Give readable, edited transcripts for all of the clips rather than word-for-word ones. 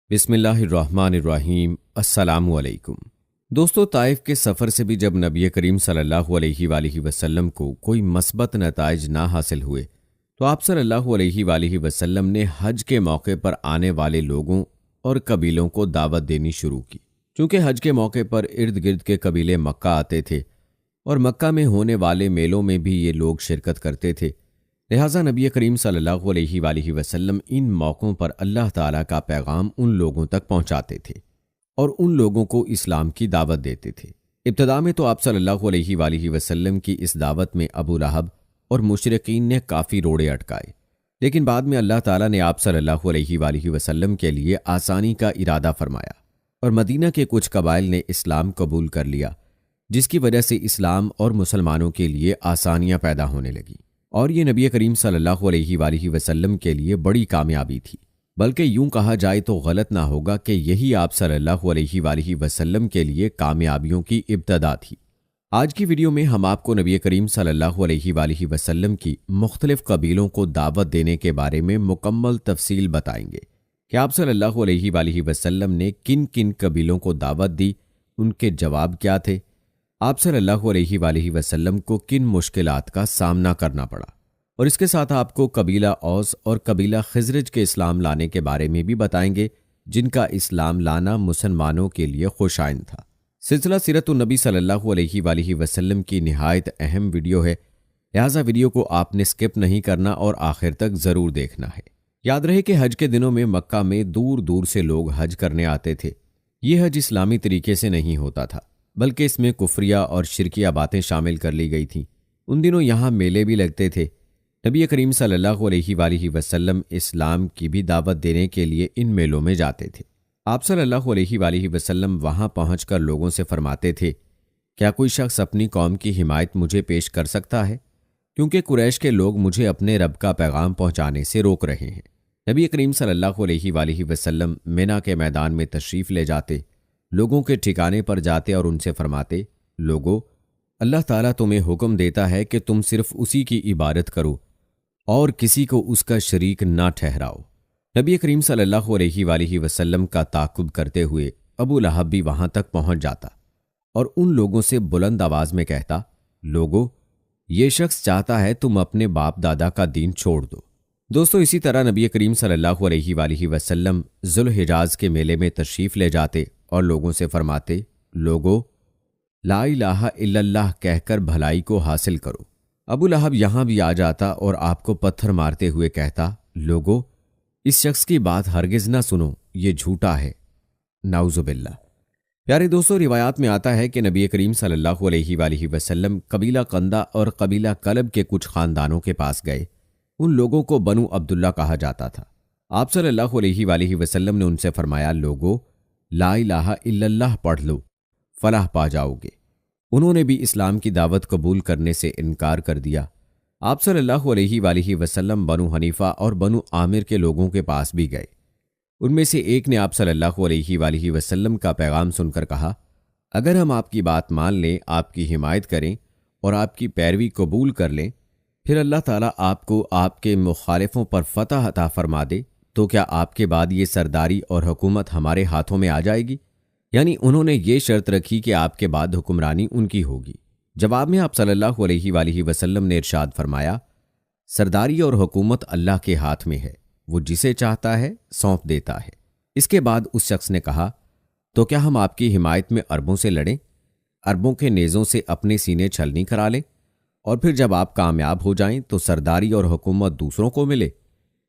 بسم اللہ الرحمن الرحیم۔ السلام علیکم دوستو، طائف کے سفر سے بھی جب نبی کریم صلی اللہ علیہ وآلہ وسلم کو کوئی مثبت نتائج نہ حاصل ہوئے تو آپ صلی اللہ علیہ وآلہ وسلم نے حج کے موقع پر آنے والے لوگوں اور قبیلوں کو دعوت دینی شروع کی۔ چونکہ حج کے موقع پر ارد گرد کے قبیلے مکہ آتے تھے اور مکہ میں ہونے والے میلوں میں بھی یہ لوگ شرکت کرتے تھے، لہٰذا نبی کریم صلی اللہ علیہ وآلہ وسلم ان موقعوں پر اللہ تعالیٰ کا پیغام ان لوگوں تک پہنچاتے تھے اور ان لوگوں کو اسلام کی دعوت دیتے تھے۔ ابتدا میں تو آپ صلی اللہ علیہ وآلہ وسلم کی اس دعوت میں ابو لہب اور مشرکین نے کافی روڑے اٹکائے، لیکن بعد میں اللہ تعالیٰ نے آپ صلی اللہ علیہ وآلہ وسلم کے لیے آسانی کا ارادہ فرمایا اور مدینہ کے کچھ قبائل نے اسلام قبول کر لیا، جس کی وجہ سے اسلام اور مسلمانوں کے لیے آسانیاں پیدا ہونے لگیں، اور یہ نبی کریم صلی اللہ علیہ وآلہ وسلم کے لیے بڑی کامیابی تھی۔ بلکہ یوں کہا جائے تو غلط نہ ہوگا کہ یہی آپ صلی اللہ علیہ وآلہ وسلم کے لیے کامیابیوں کی ابتدا تھی۔ آج کی ویڈیو میں ہم آپ کو نبی کریم صلی اللہ علیہ وآلہ وسلم کی مختلف قبیلوں کو دعوت دینے کے بارے میں مکمل تفصیل بتائیں گے کہ آپ صلی اللہ علیہ وآلہ وسلم نے کن کن قبیلوں کو دعوت دی، ان کے جواب کیا تھے، آپ صلی اللہ علیہ وآلہ وسلم کو کن مشکلات کا سامنا کرنا پڑا، اور اس کے ساتھ آپ کو قبیلہ اوس اور قبیلہ خزرج کے اسلام لانے کے بارے میں بھی بتائیں گے، جن کا اسلام لانا مسلمانوں کے لیے خوش آئند تھا۔ سلسلہ سیرت النبی صلی اللہ علیہ وآلہ وسلم کی نہایت اہم ویڈیو ہے، لہٰذا ویڈیو کو آپ نے سکپ نہیں کرنا اور آخر تک ضرور دیکھنا ہے۔ یاد رہے کہ حج کے دنوں میں مکہ میں دور دور سے لوگ حج کرنے آتے تھے۔ یہ حج اسلامی طریقے سے نہیں ہوتا تھا، بلکہ اس میں کفریہ اور شرکیہ باتیں شامل کر لی گئی تھیں۔ ان دنوں یہاں میلے بھی لگتے تھے۔ نبی کریم صلی اللہ علیہ وآلہ وسلم اسلام کی بھی دعوت دینے کے لیے ان میلوں میں جاتے تھے۔ آپ صلی اللہ علیہ وآلہ وسلم وہاں پہنچ کر لوگوں سے فرماتے تھے، کیا کوئی شخص اپنی قوم کی حمایت مجھے پیش کر سکتا ہے؟ کیونکہ قریش کے لوگ مجھے اپنے رب کا پیغام پہنچانے سے روک رہے ہیں۔ نبی کریم صلی اللہ علیہ وآلہ وسلم مینا کے میدان میں تشریف لے جاتے، لوگوں کے ٹھکانے پر جاتے اور ان سے فرماتے، لوگو، اللہ تعالیٰ تمہیں حکم دیتا ہے کہ تم صرف اسی کی عبادت کرو اور کسی کو اس کا شریک نہ ٹھہراؤ۔ نبی کریم صلی اللہ علیہ وآلہ وسلم کا تعاقب کرتے ہوئے ابو لہب بھی وہاں تک پہنچ جاتا اور ان لوگوں سے بلند آواز میں کہتا، لوگو، یہ شخص چاہتا ہے تم اپنے باپ دادا کا دین چھوڑ دو۔ دوستو، اسی طرح نبی کریم صلی اللہ علیہ وآلہ وسلم ذوالحجاز کے میلے میں تشریف لے جاتے اور لوگوں سے فرماتے، لوگو، لا الہ الا اللہ کہہ کر بھلائی کو حاصل کرو۔ ابو لہب یہاں بھی آ جاتا اور آپ کو پتھر مارتے ہوئے کہتا، لوگو، اس شخص کی بات ہرگز نہ سنو، یہ جھوٹا ہے، نعوذ باللہ۔ پیارے دوستو، روایات میں آتا ہے کہ نبی کریم صلی اللہ علیہ وآلہ وسلم قبیلہ قندہ اور قبیلہ کلب کے کچھ خاندانوں کے پاس گئے۔ ان لوگوں کو بنو عبداللہ کہا جاتا تھا۔ آپ صلی اللہ علیہ وآلہ وسلم نے ان سے فرمایا، لوگو، لا الہ الا اللہ پڑھ لو، فلاح پا جاؤ گے۔ انہوں نے بھی اسلام کی دعوت قبول کرنے سے انکار کر دیا۔ آپ صلی اللہ علیہ وآلہ وسلم بنو حنیفہ اور بنو عامر کے لوگوں کے پاس بھی گئے۔ ان میں سے ایک نے آپ صلی اللہ علیہ وآلہ وسلم کا پیغام سن کر کہا، اگر ہم آپ کی بات مان لیں، آپ کی حمایت کریں اور آپ کی پیروی قبول کر لیں، پھر اللہ تعالیٰ آپ کو آپ کے مخالفوں پر فتح عطا فرما دے، تو کیا آپ کے بعد یہ سرداری اور حکومت ہمارے ہاتھوں میں آ جائے گی؟ یعنی انہوں نے یہ شرط رکھی کہ آپ کے بعد حکمرانی ان کی ہوگی۔ جواب میں آپ صلی اللہ علیہ وآلہ وسلم نے ارشاد فرمایا، سرداری اور حکومت اللہ کے ہاتھ میں ہے، وہ جسے چاہتا ہے سونپ دیتا ہے۔ اس کے بعد اس شخص نے کہا، تو کیا ہم آپ کی حمایت میں عربوں سے لڑیں، عربوں کے نیزوں سے اپنے سینے چھلنی کرا لیں، اور پھر جب آپ کامیاب ہو جائیں تو سرداری اور حکومت دوسروں کو ملے؟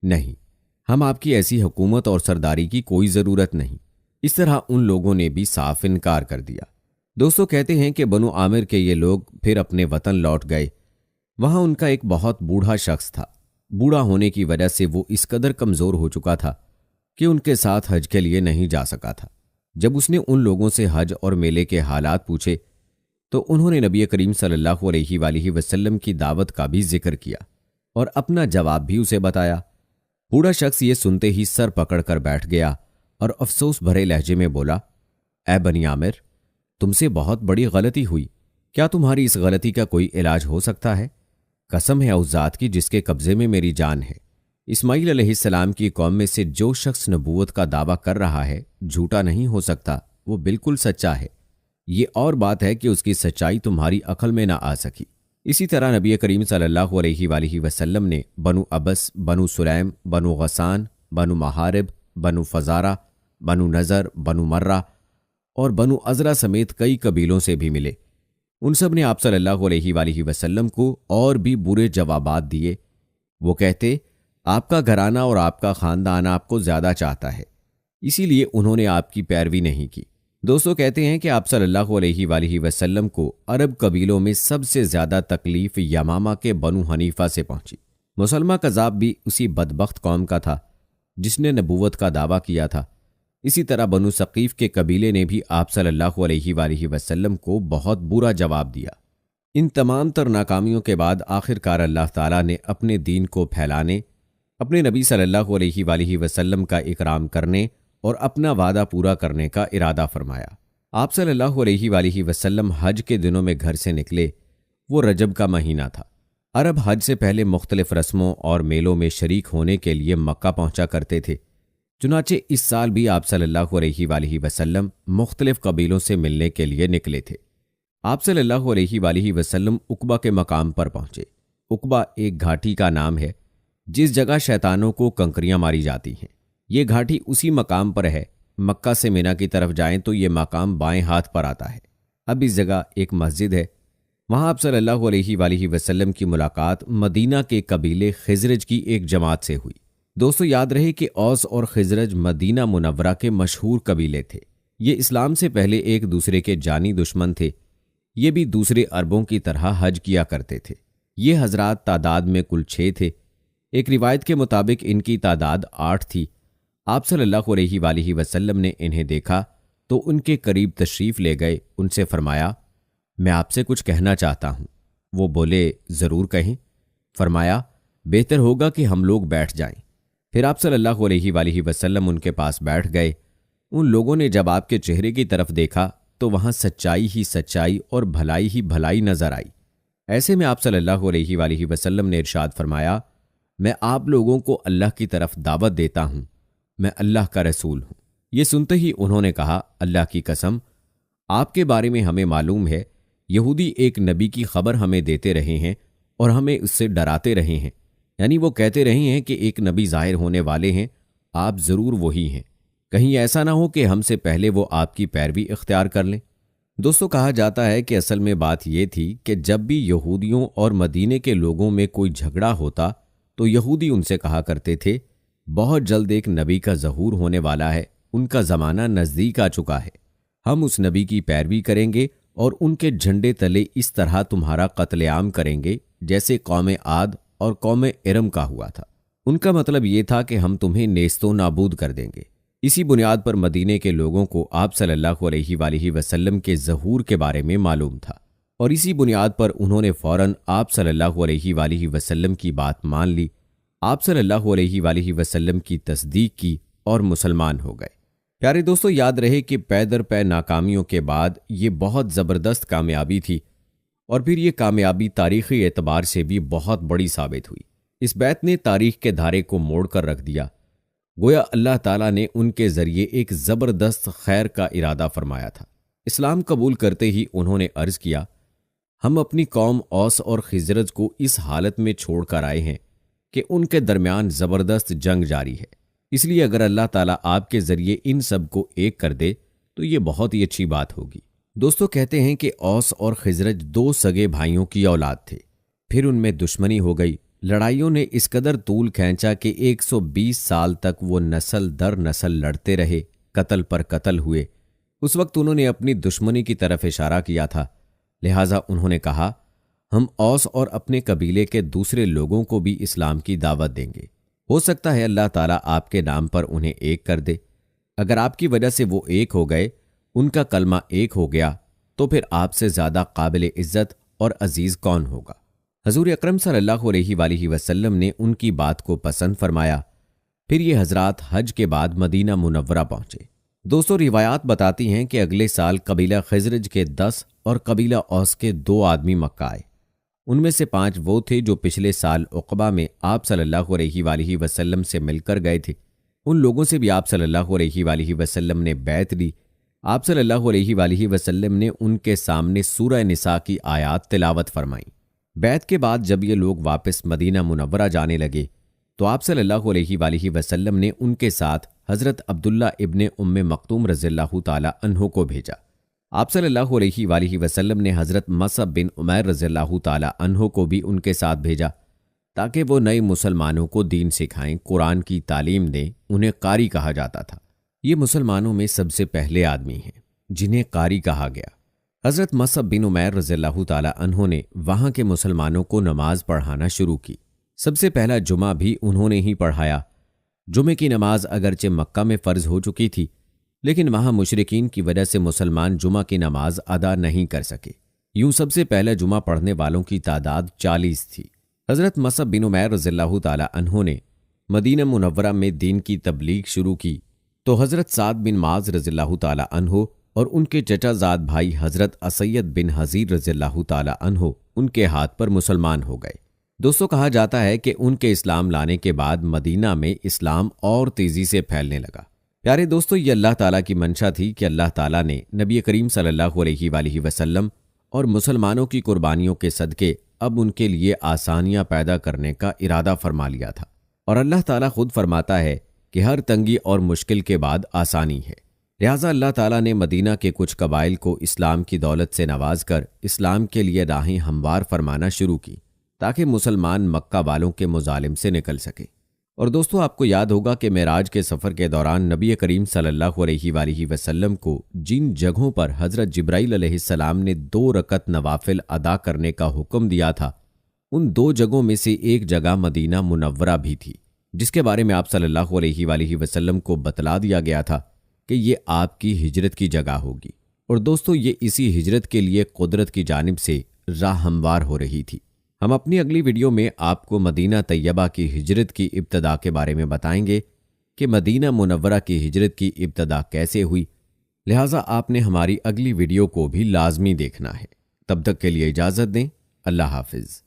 نہیں، ہم آپ کی ایسی حکومت اور سرداری کی کوئی ضرورت نہیں۔ اس طرح ان لوگوں نے بھی صاف انکار کر دیا۔ دوستو، کہتے ہیں کہ بنو عامر کے یہ لوگ پھر اپنے وطن لوٹ گئے۔ وہاں ان کا ایک بہت بوڑھا شخص تھا۔ بوڑھا ہونے کی وجہ سے وہ اس قدر کمزور ہو چکا تھا کہ ان کے ساتھ حج کے لیے نہیں جا سکا تھا۔ جب اس نے ان لوگوں سے حج اور میلے کے حالات پوچھے تو انہوں نے نبی کریم صلی اللہ علیہ وآلہ وسلم کی دعوت کا بھی ذکر کیا اور اپنا جواب بھی اسے بتایا۔ بوڑھا شخص یہ سنتے ہی سر پکڑ کر بیٹھ گیا اور افسوس بھرے لہجے میں بولا، اے بنی عامر، تم سے بہت بڑی غلطی ہوئی۔ کیا تمہاری اس غلطی کا کوئی علاج ہو سکتا ہے؟ قسم ہے اس ذات کی جس کے قبضے میں میری جان ہے، اسماعیل علیہ السلام کی قوم میں سے جو شخص نبوت کا دعویٰ کر رہا ہے جھوٹا نہیں ہو سکتا، وہ بالکل سچا ہے۔ یہ اور بات ہے کہ اس کی سچائی تمہاری عقل میں نہ آ سکی۔ اسی طرح نبی کریم صلی اللہ علیہ وآلہ وسلم نے بنو ابس، بنو سلیم، بنو غسان، بنو محارب، بنو فزارہ، بنو نظر، بنو مرہ اور بنو ازرہ سمیت کئی قبیلوں سے بھی ملے۔ ان سب نے آپ صلی اللہ علیہ وآلہ وسلم کو اور بھی برے جوابات دیے۔ وہ کہتے آپ کا گھرانہ اور آپ کا خاندان آپ کو زیادہ چاہتا ہے، اسی لیے انہوں نے آپ کی پیروی نہیں کی۔ دوستو کہتے ہیں کہ آپ صلی اللہ علیہ وآلہ وسلم کو عرب قبیلوں میں سب سے زیادہ تکلیف یمامہ کے بنو حنیفہ سے پہنچی۔ مسلمہ کذاب بھی اسی بدبخت قوم کا تھا جس نے نبوت کا دعویٰ کیا تھا۔ اسی طرح بنو ثقیف کے قبیلے نے بھی آپ صلی اللہ علیہ وآلہ وسلم کو بہت برا جواب دیا۔ ان تمام تر ناکامیوں کے بعد آخرکار اللہ تعالیٰ نے اپنے دین کو پھیلانے، اپنے نبی صلی اللہ علیہ وآلہ وسلم کا اکرام کرنے اور اپنا وعدہ پورا کرنے کا ارادہ فرمایا۔ آپ صلی اللہ علیہ وآلہ وسلم حج کے دنوں میں گھر سے نکلے۔ وہ رجب کا مہینہ تھا۔ عرب حج سے پہلے مختلف رسموں اور میلوں میں شریک ہونے کے لیے مکہ پہنچا کرتے تھے۔ چنانچہ اس سال بھی آپ صلی اللہ علیہ وآلہ وسلم مختلف قبیلوں سے ملنے کے لیے نکلے تھے۔ آپ صلی اللہ علیہ وآلہ وسلم عقبہ کے مقام پر پہنچے۔ عقبہ ایک گھاٹی کا نام ہے جس جگہ شیطانوں کو کنکریاں ماری جاتی ہیں۔ یہ گھاٹی اسی مقام پر ہے۔ مکہ سے مینا کی طرف جائیں تو یہ مقام بائیں ہاتھ پر آتا ہے۔ اب اس جگہ ایک مسجد ہے۔ وہاں آپ صلی اللہ علیہ وآلہ وسلم کی ملاقات مدینہ کے قبیلے خزرج کی ایک جماعت سے ہوئی۔ دوستو یاد رہے کہ اوس اور خزرج مدینہ منورہ کے مشہور قبیلے تھے۔ یہ اسلام سے پہلے ایک دوسرے کے جانی دشمن تھے۔ یہ بھی دوسرے عربوں کی طرح حج کیا کرتے تھے۔ یہ حضرات تعداد میں کل 6 تھے۔ ایک روایت کے مطابق ان کی تعداد 8 تھی۔ آپ صلی اللہ علیہ وآلہ وسلم نے انہیں دیکھا تو ان کے قریب تشریف لے گئے۔ ان سے فرمایا میں آپ سے کچھ کہنا چاہتا ہوں۔ وہ بولے ضرور کہیں۔ فرمایا بہتر ہوگا کہ ہم لوگ بیٹھ جائیں۔ پھر آپ صلی اللہ علیہ وآلہ وسلم ان کے پاس بیٹھ گئے۔ ان لوگوں نے جب آپ کے چہرے کی طرف دیکھا تو وہاں سچائی ہی سچائی اور بھلائی ہی بھلائی نظر آئی۔ ایسے میں آپ صلی اللہ علیہ وآلہ وسلم نے ارشاد فرمایا میں آپ لوگوں کو اللہ کی طرف دعوت دیتا ہوں، میں اللہ کا رسول ہوں۔ یہ سنتے ہی انہوں نے کہا اللہ کی قسم آپ کے بارے میں ہمیں معلوم ہے یہودی ایک نبی کی خبر ہمیں دیتے رہے ہیں اور ہمیں اس سے ڈراتے رہے ہیں، یعنی وہ کہتے رہے ہیں کہ ایک نبی ظاہر ہونے والے ہیں، آپ ضرور وہی ہیں، کہیں ایسا نہ ہو کہ ہم سے پہلے وہ آپ کی پیروی اختیار کر لیں۔ دوستو کہا جاتا ہے کہ اصل میں بات یہ تھی کہ جب بھی یہودیوں اور مدینے کے لوگوں میں کوئی جھگڑا ہوتا تو یہودی ان سے کہا کرتے تھے بہت جلد ایک نبی کا ظہور ہونے والا ہے، ان کا زمانہ نزدیک آ چکا ہے، ہم اس نبی کی پیروی کریں گے اور ان کے جھنڈے تلے اس طرح تمہارا قتل عام کریں گے جیسے قوم عاد اور قوم ارم کا ہوا تھا۔ ان کا مطلب یہ تھا کہ ہم تمہیں نیست و نابود کر دیں گے۔ اسی بنیاد پر مدینے کے لوگوں کو آپ صلی اللہ علیہ وآلہ وسلم کے ظہور کے بارے میں معلوم تھا، اور اسی بنیاد پر انہوں نے فوراً آپ صلی اللہ علیہ وآلہ وسلم کی بات مان لی، آپ صلی اللہ علیہ وآلہ وسلم کی تصدیق کی اور مسلمان ہو گئے۔ پیارے دوستو یاد رہے کہ پے در پے ناکامیوں کے بعد یہ بہت زبردست کامیابی تھی، اور پھر یہ کامیابی تاریخی اعتبار سے بھی بہت بڑی ثابت ہوئی۔ اس بیعت نے تاریخ کے دھارے کو موڑ کر رکھ دیا۔ گویا اللہ تعالیٰ نے ان کے ذریعے ایک زبردست خیر کا ارادہ فرمایا تھا۔ اسلام قبول کرتے ہی انہوں نے عرض کیا ہم اپنی قوم اوس اور خزرج کو اس حالت میں چھوڑ کر آئے ہیں کہ ان کے درمیان زبردست جنگ جاری ہے، اس لیے اگر اللہ تعالیٰ آپ کے ذریعے ان سب کو ایک کر دے تو یہ بہت ہی اچھی بات ہوگی۔ دوستو کہتے ہیں کہ اوس اور خزرج 2 سگے بھائیوں کی اولاد تھے، پھر ان میں دشمنی ہو گئی، لڑائیوں نے اس قدر طول کھینچا کہ 120 سال تک وہ نسل در نسل لڑتے رہے، قتل پر قتل ہوئے۔ اس وقت انہوں نے اپنی دشمنی کی طرف اشارہ کیا تھا، لہٰذا انہوں نے کہا ہم اوس اور اپنے قبیلے کے دوسرے لوگوں کو بھی اسلام کی دعوت دیں گے، ہو سکتا ہے اللہ تعالیٰ آپ کے نام پر انہیں ایک کر دے۔ اگر آپ کی وجہ سے وہ ایک ہو گئے، ان کا کلمہ ایک ہو گیا، تو پھر آپ سے زیادہ قابل عزت اور عزیز کون ہوگا؟ حضور اکرم صلی اللہ علیہ وآلہ وسلم نے ان کی بات کو پسند فرمایا۔ پھر یہ حضرات حج کے بعد مدینہ منورہ پہنچے۔ دوستو روایات بتاتی ہیں کہ اگلے سال قبیلہ خزرج کے 10 اور قبیلہ اوس کے 2 آدمی مکہ آئے۔ ان میں سے 5 وہ تھے جو پچھلے سال عقبہ میں آپ صلی اللہ علیہ وآلہ وسلم سے مل کر گئے تھے۔ ان لوگوں سے بھی آپ صلی اللہ علیہ وآلہ وسلم نے بیعت لی۔ آپ صلی اللہ علیہ وآلہ وسلم نے ان کے سامنے سورہ نساء کی آیات تلاوت فرمائیں۔ بیعت کے بعد جب یہ لوگ واپس مدینہ منورہ جانے لگے تو آپ صلی اللہ علیہ وآلہ وسلم نے ان کے ساتھ حضرت عبداللہ ابن ام مکتوم رضی اللہ تعالی عنہ کو بھیجا۔ آپ صلی اللہ علیہ وآلہ وسلم نے حضرت مصعب بن عمیر رضی اللہ تعالی عنہ کو بھی ان کے ساتھ بھیجا تاکہ وہ نئے مسلمانوں کو دین سکھائیں، قرآن کی تعلیم دیں۔ انہیں قاری کہا جاتا تھا۔ یہ مسلمانوں میں سب سے پہلے آدمی ہیں جنہیں قاری کہا گیا۔ حضرت مصعب بن عمیر رضی اللہ تعالی عنہ نے وہاں کے مسلمانوں کو نماز پڑھانا شروع کی۔ سب سے پہلا جمعہ بھی انہوں نے ہی پڑھایا۔ جمعے کی نماز اگرچہ مکہ میں فرض ہو چکی تھی، لیکن وہاں مشرکین کی وجہ سے مسلمان جمعہ کی نماز ادا نہیں کر سکے۔ یوں سب سے پہلا جمعہ پڑھنے والوں کی تعداد 40 تھی۔ حضرت مصعب بن عمیر رضی اللہ تعالی عنہ نے مدینہ منورہ میں دین کی تبلیغ شروع کی تو حضرت سعد بن معاذ رضی اللہ تعالی عنہ اور ان کے چچا زاد بھائی حضرت اسید بن حضیر رضی اللہ تعالی عنہ ان کے ہاتھ پر مسلمان ہو گئے۔ دوستو، کہا جاتا ہے کہ ان کے اسلام لانے کے بعد مدینہ میں اسلام اور تیزی سے پھیلنے لگا۔ پیارے دوستو، یہ اللہ تعالیٰ کی منشا تھی کہ اللہ تعالیٰ نے نبی کریم صلی اللہ علیہ وآلہ وسلم اور مسلمانوں کی قربانیوں کے صدقے اب ان کے لیے آسانیاں پیدا کرنے کا ارادہ فرما لیا تھا۔ اور اللہ تعالیٰ خود فرماتا ہے کہ ہر تنگی اور مشکل کے بعد آسانی ہے۔ لہٰذا اللہ تعالیٰ نے مدینہ کے کچھ قبائل کو اسلام کی دولت سے نواز کر اسلام کے لیے راہیں ہموار فرمانا شروع کی تاکہ مسلمان مکہ والوں کے مظالم سے نکل سکے۔ اور دوستو، آپ کو یاد ہوگا کہ معراج کے سفر کے دوران نبی کریم صلی اللہ علیہ وآلہ وسلم کو جن جگہوں پر حضرت جبرائیل علیہ السلام نے 2 رکعت نوافل ادا کرنے کا حکم دیا تھا، ان 2 جگہوں میں سے ایک جگہ مدینہ منورہ بھی تھی، جس کے بارے میں آپ صلی اللہ علیہ وآلہ وسلم کو بتلا دیا گیا تھا کہ یہ آپ کی ہجرت کی جگہ ہوگی۔ اور دوستو، یہ اسی ہجرت کے لیے قدرت کی جانب سے راہ ہموار ہو رہی تھی۔ ہم اپنی اگلی ویڈیو میں آپ کو مدینہ طیبہ کی ہجرت کی ابتدا کے بارے میں بتائیں گے کہ مدینہ منورہ کی ہجرت کی ابتدا کیسے ہوئی۔ لہٰذا آپ نے ہماری اگلی ویڈیو کو بھی لازمی دیکھنا ہے۔ تب تک کے لیے اجازت دیں۔ اللہ حافظ۔